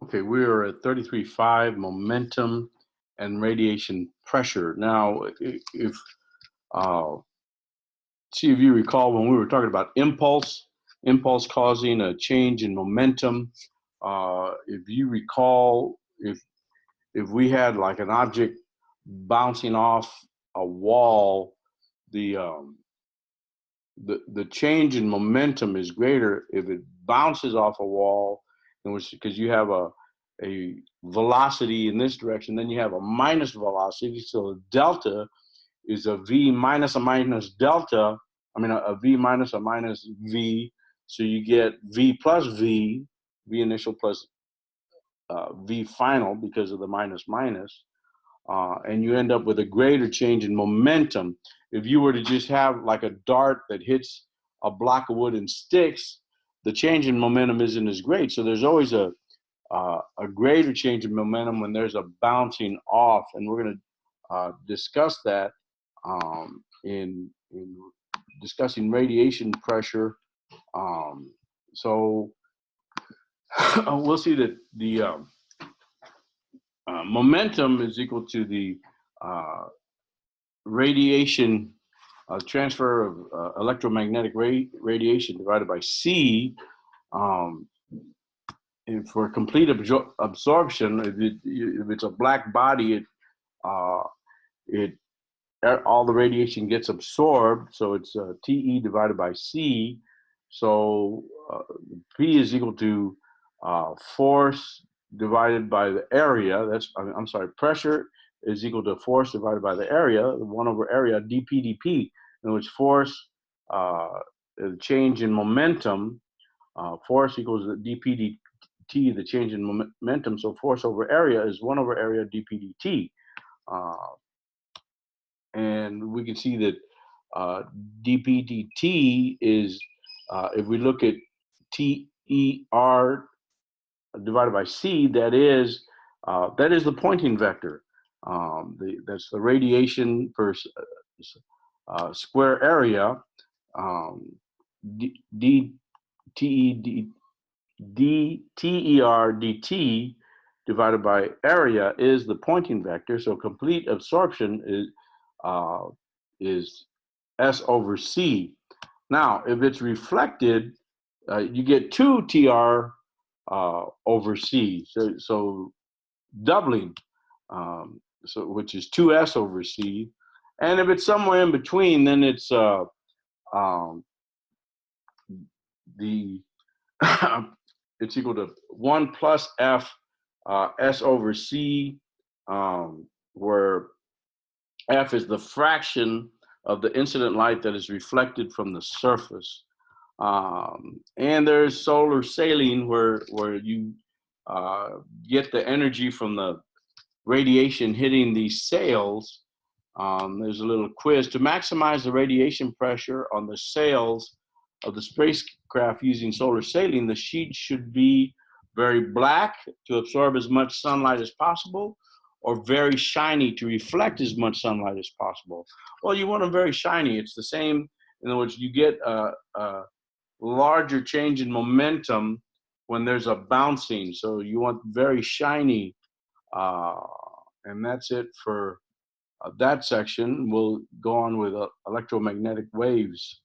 Okay, we are at 33.5, momentum and radiation pressure. Now, if uh, see if you recall when we were talking about impulse causing a change in momentum. If you recall, if we had like an object bouncing off a wall, the um, the change in momentum is greater if it bounces off a wall, in which because you have a velocity in this direction, then you have a minus velocity. So delta is a v minus a minus delta. I mean a v minus a minus v. So you get v plus v, v initial plus v final because of the minus minus. And you end up with a greater change in momentum. If you were to just have like a dart that hits a block of wood and sticks, the change in momentum isn't as great. So there's always a greater change in momentum when there's a bouncing off, and we're going to discuss that in discussing radiation pressure. So we'll see that the momentum is equal to the uh, radiation transfer of electromagnetic radiation divided by C. Um, and for complete absorption, if it's a black body, uh, it all the radiation gets absorbed, so it's TE divided by C. So P is equal to force divided by the area. I'm sorry, pressure is equal to force divided by the area, 1 over area, dP, in which force, the change in momentum, force equals the dP the change in momentum, so force over area is 1 over area dP Uh, and we can see that dP is, if we look at TER divided by C, that is the Poynting vector. That's the radiation per square area. D, TER dt divided by area is the Poynting vector. So complete absorption uh, is S over C. Now, if it's reflected, you get 2 TR over C. So doubling, which is 2S over C. And if it's somewhere in between, then it's um, the it's equal to 1 plus F S over C, where F is the fraction of the incident light that is reflected from the surface. And there's solar sailing where you get the energy from the radiation hitting these sails. There's a little quiz. To maximize the radiation pressure on the sails of the spacecraft using solar sailing, the sheet should be very black to absorb as much sunlight as possible, or very shiny to reflect as much sunlight as possible. Well, you want them very shiny. It's the same. In other words, you get a larger change in momentum when there's a bouncing. So you want very shiny. Uh, and that's it for that section. We'll go on with electromagnetic waves.